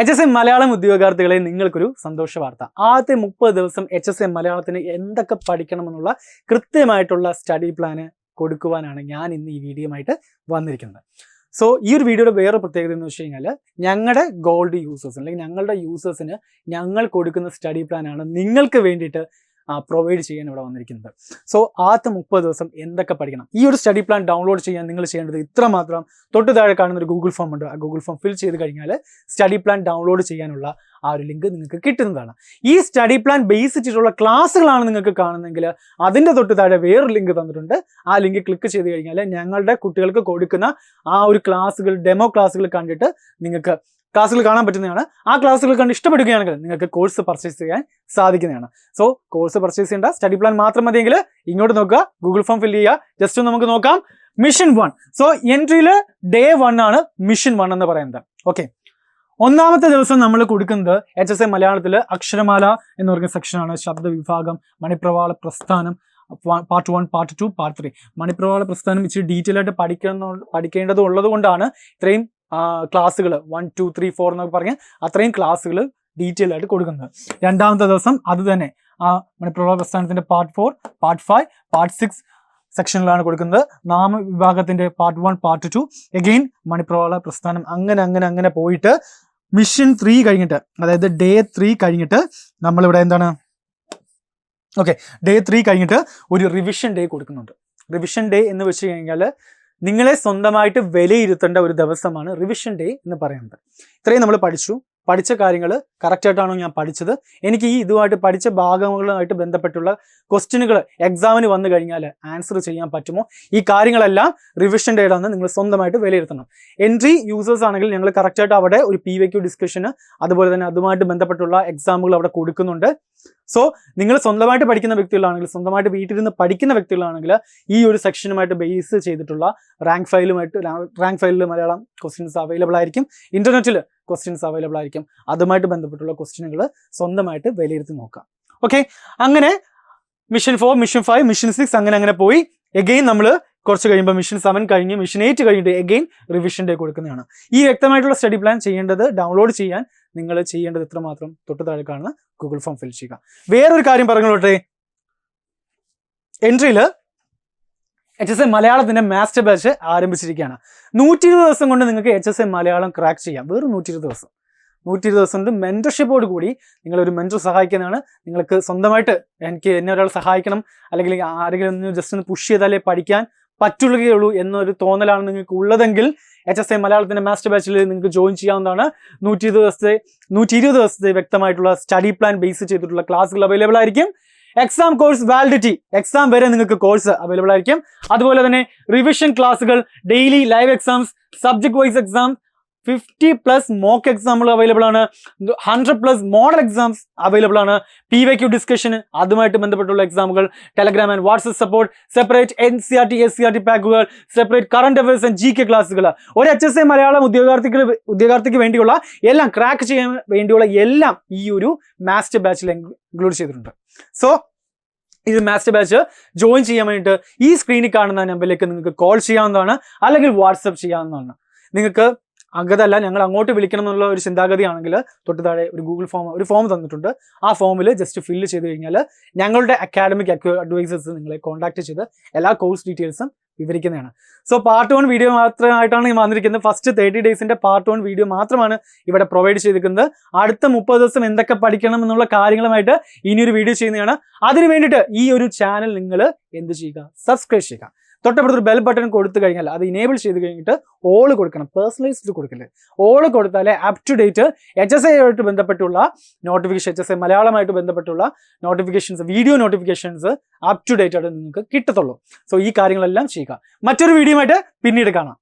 HSM Malayalam ഉദ്യോഗാർത്ഥികളെ നിങ്ങൾക്കൊരു സന്തോഷ വാർത്ത. ആദ്യത്തെ 30 ദിവസം HSM മലയാളത്തിന് എന്തൊക്കെ പഠിക്കണമെന്നുള്ള കൃത്യമായിട്ടുള്ള സ്റ്റഡി പ്ലാന് കൊടുക്കുവാനാണ് ഞാൻ ഇന്ന് ഈ വീഡിയോ ആയിട്ട് വന്നിരിക്കുന്നത്. സോ ഈ ഒരു വീഡിയോയുടെ വേറെ പ്രത്യേകത എന്ന് വെച്ച് കഴിഞ്ഞാൽ ഞങ്ങളുടെ ഗോൾഡ് യൂസേഴ്സ് അല്ലെങ്കിൽ ഞങ്ങളുടെ യൂസേഴ്സിന് ഞങ്ങൾ കൊടുക്കുന്ന സ്റ്റഡി പ്ലാനാണ് നിങ്ങൾക്ക് വേണ്ടിയിട്ട് പ്രൊവൈഡ് ചെയ്യാൻ ഇവിടെ വന്നിരിക്കുന്നത്. സോ ആദ്യത്തെ 30 ദിവസം എന്തൊക്കെ പഠിക്കണം, ഈ ഒരു സ്റ്റഡി പ്ലാൻ ഡൗൺലോഡ് ചെയ്യാൻ നിങ്ങൾ ചെയ്യേണ്ടത് ഇത്രമാത്രം. തൊട്ട് താഴെ കാണുന്ന ഒരു ഗൂഗിൾ ഫോം ഉണ്ട്. ആ ഗൂഗിൾ ഫോം ഫിൽ ചെയ്ത് കഴിഞ്ഞാൽ സ്റ്റഡി പ്ലാൻ ഡൗൺലോഡ് ചെയ്യാനുള്ള ആ ഒരു ലിങ്ക് നിങ്ങൾക്ക് കിട്ടുന്നതാണ്. ഈ സ്റ്റഡി പ്ലാൻ ബേസ് ചെയ്തിട്ടുള്ള ക്ലാസ്സുകളാണ് നിങ്ങൾക്ക് കാണുന്നതെങ്കിൽ അതിൻ്റെ തൊട്ട് താഴെ വേറൊരു ലിങ്ക് തന്നിട്ടുണ്ട്. ആ ലിങ്ക് ക്ലിക്ക് ചെയ്ത് കഴിഞ്ഞാൽ ഞങ്ങളുടെ കുട്ടികൾക്ക് കൊടുക്കുന്ന ആ ഒരു ക്ലാസ്സുകൾ, ഡെമോ ക്ലാസ്സുകൾ കണ്ടിട്ട് നിങ്ങൾക്ക് ക്ലാസ്സുകൾ കാണാൻ പറ്റുന്നതാണ്. ആ ക്ലാസ്സുകൾ കണ്ട് ഇഷ്ടപ്പെടുകയാണെങ്കിൽ നിങ്ങൾക്ക് കോഴ്സ് പർച്ചേസ് ചെയ്യാൻ സാധിക്കുന്നതാണ്. സോ കോഴ്സ് പർച്ചേസ് ചെയ്യേണ്ട, സ്റ്റഡി പ്ലാൻ മാത്രം മതിയെങ്കിൽ ഇങ്ങോട്ട് നോക്കുക, ഗൂഗിൾ ഫോം ഫിൽ ചെയ്യുക. ജസ്റ്റ് നമുക്ക് നോക്കാം. മിഷൻ 1. സോ എൻട്രിയിൽ ഡേ 1 ആണ് മിഷൻ 1 എന്ന് പറയുന്നത്. ഓക്കെ, ഒന്നാമത്തെ ദിവസം നമ്മൾ കൊടുക്കുന്നത് HSM മലയാളത്തിൽ അക്ഷരമാല എന്ന് പറയുന്ന സെക്ഷനാണ്. ശബ്ദ വിഭാഗം, മണിപ്രവാള പ്രസ്ഥാനം, പാർട്ട് 1, പാർട്ട് 2, പാർട്ട് 3. മണിപ്രവാള പ്രസ്ഥാനം ഇച്ചിരി ഡീറ്റെയിൽ ആയിട്ട് പഠിക്കേണ്ടത് ഉള്ളത് കൊണ്ടാണ് ഇത്രയും ക്ലാസ്സുകൾ 1, 2, 3, 4 എന്നൊക്കെ പറഞ്ഞ് അത്രയും ക്ലാസ്സുകൾ ഡീറ്റെയിൽ ആയിട്ട് കൊടുക്കുന്നത്. രണ്ടാമത്തെ ദിവസം അത് തന്നെ ആ മണിപ്രവാള പ്രസ്ഥാനത്തിന്റെ പാർട്ട് 4, പാർട്ട് 5, പാർട്ട് 6 സെക്ഷനിലാണ് കൊടുക്കുന്നത്. നാമവിഭാഗത്തിന്റെ പാർട്ട് 1, പാർട്ട് 2, എഗെയിൻ മണിപ്രവാള പ്രസ്ഥാനം, അങ്ങനെ പോയിട്ട് മിഷൻ 3 കഴിഞ്ഞിട്ട്, അതായത് ഡേ 3 കഴിഞ്ഞിട്ട് നമ്മളിവിടെ എന്താണ്, ഓക്കെ, ഡേ 3 കഴിഞ്ഞിട്ട് ഒരു റിവിഷൻ ഡേ കൊടുക്കുന്നുണ്ട്. റിവിഷൻ ഡേ എന്ന് വെച്ച് കഴിഞ്ഞാൽ നിങ്ങളെ സ്വന്തമായിട്ട് വിലയിരുത്തേണ്ട ഒരു ദിവസമാണ് റിവിഷൻ ഡേ എന്ന് പറയുന്നത്. ഇത്രയും നമ്മൾ പഠിച്ച കാര്യങ്ങൾ കറക്റ്റായിട്ടാണോ ഞാൻ പഠിച്ചത്, എനിക്ക് ഈ ഇതുമായിട്ട് പഠിച്ച ഭാഗങ്ങളുമായിട്ട് ബന്ധപ്പെട്ടുള്ള ക്വസ്റ്റ്യനുകൾ എക്സാമിന് വന്നു കഴിഞ്ഞാൽ ആൻസർ ചെയ്യാൻ പറ്റുമോ, ഈ കാര്യങ്ങളെല്ലാം റിവിഷൻ ഡേയുടെ അന്ന് നിങ്ങൾ സ്വന്തമായിട്ട് വിലയിരുത്തണം. എൻട്രി യൂസേഴ്സ് ആണെങ്കിൽ ഞങ്ങൾ കറക്റ്റായിട്ട് അവിടെ ഒരു PYQ ഡിസ്കഷന്, അതുപോലെ തന്നെ അതുമായിട്ട് ബന്ധപ്പെട്ടുള്ള എക്സാമുകൾ അവിടെ കൊടുക്കുന്നുണ്ട്. സോ നിങ്ങൾ സ്വന്തമായിട്ട് പഠിക്കുന്ന വ്യക്തികളാണെങ്കിൽ, സ്വന്തമായിട്ട് വീട്ടിലിരുന്ന് പഠിക്കുന്ന വ്യക്തികളാണെങ്കിൽ ഈ ഒരു സെക്ഷനുമായിട്ട് ബേസ് ചെയ്തിട്ടുള്ള റാങ്ക് ഫയലിൽ മലയാളം ക്വസ്റ്റ്യൻസ് അവൈലബിൾ ആയിരിക്കും. ഇന്റർനെറ്റിൽ ക്വസ്റ്റ്യൻസ് അവൈലബിൾ ആയിരിക്കും. അതുമായിട്ട് ബന്ധപ്പെട്ടുള്ള ക്വസ്റ്റ്യനുകൾ സ്വന്തമായിട്ട് വിലയിരുത്തി നോക്കാം. ഓക്കെ, അങ്ങനെ മിഷൻ 4, മിഷൻ 5, മിഷൻ 6 അങ്ങനെ പോയി. എഗെയിൻ നമ്മൾ കുറച്ച് കഴിയുമ്പോൾ മിഷൻ 7 കഴിഞ്ഞ് മിഷൻ 8 കഴിഞ്ഞിട്ട് എഗെയിൻ റിവിഷൻ ഡേ കൊടുക്കുന്നതാണ്. ഈ വ്യക്തമായിട്ടുള്ള സ്റ്റഡി പ്ലാൻ ചെയ്യേണ്ടത്, ഡൗൺലോഡ് ചെയ്യാൻ നിങ്ങൾ ചെയ്യേണ്ടത് ഇത്രമാത്രം. തൊട്ട് താഴെ കാണുന്ന ഗൂഗിൾ ഫോം ഫിൽ ചെയ്യുക. വേറൊരു കാര്യം പറഞ്ഞോട്ടെ, എൻട്രിയിൽ HSM മലയാളത്തിന്റെ മാസ്റ്റർ ബാച്ച് ആരംഭിച്ചിരിക്കുകയാണ്. 120 ദിവസം കൊണ്ട് നിങ്ങൾക്ക് HSM മലയാളം ക്രാക്ക് ചെയ്യാം. വെറും 120 ദിവസം. 120 ദിവസം കൊണ്ട് മെന്റർഷിപ്പോട് കൂടി നിങ്ങളൊരു മെന്റർ സഹായിക്കുന്നതാണ്. നിങ്ങൾക്ക് സ്വന്തമായിട്ട് എന്നെ ഒരാൾ സഹായിക്കണം, അല്ലെങ്കിൽ ആരെങ്കിലും ഒന്ന് ജസ്റ്റ് ഒന്ന് പുഷ് ചെയ്താലേ പഠിക്കാൻ പറ്റുകയുള്ളൂ എന്നൊരു തോന്നലാണ് നിങ്ങൾക്ക് ഉള്ളതെങ്കിൽ HSM മലയാളത്തിന്റെ മാസ്റ്റർ ബാച്ചിൽ നിങ്ങൾക്ക് ജോയിൻ ചെയ്യാവുന്നതാണ്. 120 ദിവസത്തെ വ്യക്തമായിട്ടുള്ള സ്റ്റഡി പ്ലാൻ ബേസ് ചെയ്തിട്ടുള്ള ക്ലാസ്സുകൾ അവൈലബിൾ ആയിരിക്കും. എക്സാം കോഴ്സ് വാലിഡിറ്റി, എക്സാം വരെ നിങ്ങൾക്ക് കോഴ്സ് അവൈലബിൾ ആയിരിക്കും. അതുപോലെ തന്നെ റിവിഷൻ ക്ലാസ്സുകൾ, daily live exams, subject wise exam, 50+ mock എക്സാമുകൾ അവൈലബിൾ ആണ്. 100+ മോഡൽ എക്സാംസ് അവൈലബിൾ ആണ്. PYQ ഡിസ്കഷന്, അതുമായിട്ട് ബന്ധപ്പെട്ടുള്ള എക്സാമുകൾ, Telegram and WhatsApp support, separate NCERT SCERT പാക്കുകൾ, separate current affairs and GK ക്ലാസ്സുകൾ, ഒരു HSM മലയാളം ഉദ്യോഗാർത്ഥിക്ക് വേണ്ടിയുള്ള എല്ലാം, ക്രാക്ക് ചെയ്യാൻ വേണ്ടിയുള്ള എല്ലാം ഈ ഒരു മാസ്റ്റർ ബാച്ചിൽ ഇൻക്ലൂഡ് ചെയ്തിട്ടുണ്ട്. സോ ഇത് മാസ്റ്റർ ബാച്ച് ജോയിൻ ചെയ്യാൻ വേണ്ടിയിട്ട് ഈ സ്ക്രീനിൽ കാണുന്ന നമ്പറിലേക്ക് നിങ്ങൾക്ക് കോൾ ചെയ്യാവുന്നതാണ്, അല്ലെങ്കിൽ വാട്സപ്പ് ചെയ്യാവുന്നതാണ്. നിങ്ങൾക്ക് അഗതല്ല, ഞങ്ങൾ അങ്ങോട്ട് വിളിക്കണം എന്നുള്ള ഒരു ചിന്താഗതിയാണെങ്കിൽ തൊട്ട് താഴെ ഒരു ഫോം തന്നിട്ടുണ്ട്. ആ ഫോമിൽ ജസ്റ്റ് ഫില്ല് ചെയ്ത് കഴിഞ്ഞാൽ ഞങ്ങളുടെ അക്കാഡമിക് അഡ്വൈസേഴ്സ് നിങ്ങളെ കോൺടാക്ട് ചെയ്ത് എല്ലാ കോഴ്സ് ഡീറ്റെയിൽസും വിവരിക്കുന്നതാണ്. സോ പാർട്ട് 1 വീഡിയോ മാത്രമായിട്ടാണ് വന്നിരിക്കുന്നത്. ഫസ്റ്റ് 30 ഡേയ്സിന്റെ പാർട്ട് 1 വീഡിയോ മാത്രമാണ് ഇവിടെ പ്രൊവൈഡ് ചെയ്തിരിക്കുന്നത്. അടുത്ത 30 ദിവസം എന്തൊക്കെ പഠിക്കണം എന്നുള്ള കാര്യങ്ങളുമായിട്ട് ഇനിയൊരു വീഡിയോ ചെയ്യുന്നതാണ്. അതിന് വേണ്ടിയിട്ട് ഈ ഒരു ചാനൽ നിങ്ങൾ എന്ത് ചെയ്യുക, സബ്സ്ക്രൈബ് ചെയ്യുക. തൊട്ടപ്പുറത്തൊരു ബെൽ ബട്ടൺ കൊടുത്തു കഴിഞ്ഞാൽ അത് ഇനേബിൾ ചെയ്ത് കഴിഞ്ഞിട്ട് ഓൾ കൊടുക്കണം. പേഴ്സണലൈസ്ഡ് കൊടുക്കില്ലേ, ഓൾ കൊടുത്താലേ അപ് ടു ഡേറ്റ് HSM ആയിട്ട് ബന്ധപ്പെട്ടുള്ള നോട്ടിഫിക്കേഷൻ, HSM മലയാളമായിട്ട് ബന്ധപ്പെട്ടുള്ള notifications, video notifications up to date ആയിട്ട് നിങ്ങൾക്ക് കിട്ടത്തുള്ളൂ. സോ ഈ കാര്യങ്ങളെല്ലാം ചെയ്യുക. മറ്റൊരു വീഡിയോ ആയിട്ട് പിന്നീട് കാണാം.